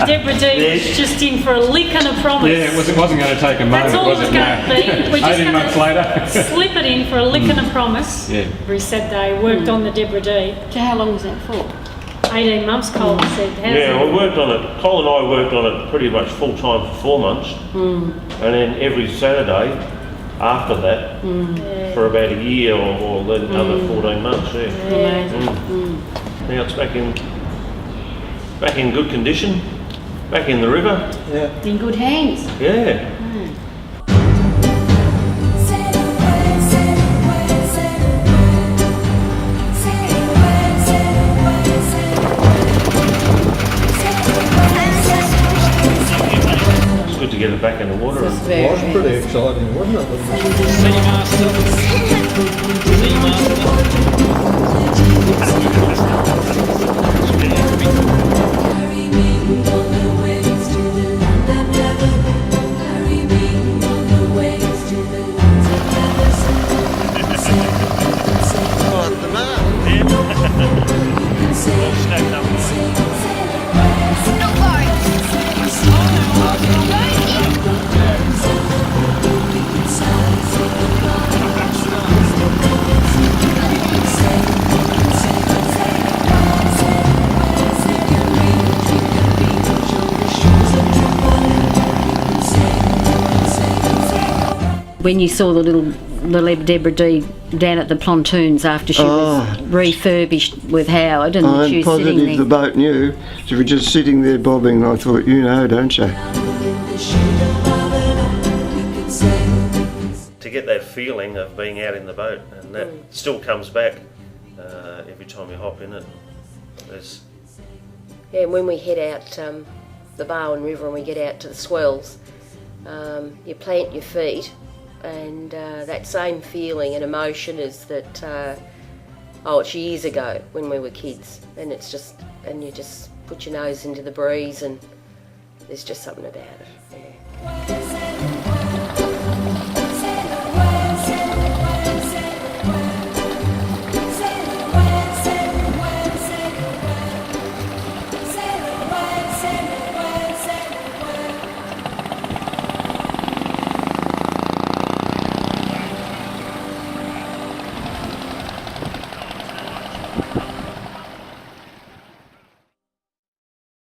Deborah D was just in for a lick and a promise. Yeah, it wasn't going to take a moment, That's all was it was it? going to be. We're just 18 months later. slip it in for a lick and a promise. Yeah. Every Saturday, worked on the Deborah D. So how long was that for? 18 months, Cole said. Yeah, we worked on it. Cole and I worked on it pretty much full time for 4 months, and then every Saturday after that for about a year or the other 14 months. Yeah. Now it's back in good condition, back in the river. Yeah. In good hands. Yeah. Good to get it back in the water. It was pretty exciting, wasn't it? When you saw the little Deborah D down at the pontoons after she was refurbished with Howard, and she was sitting there. I'm positive the boat knew. She was just sitting there bobbing, and I thought, you know, don't you? To get that feeling of being out in the boat, and that still comes back every time you hop in it. Yeah, and when we head out the Barwon River and we get out to the swells, you plant your feet, and that same feeling and emotion as that, it's years ago when we were kids, and it's just, and you just put your nose into the breeze, and there's just something about it. Yeah.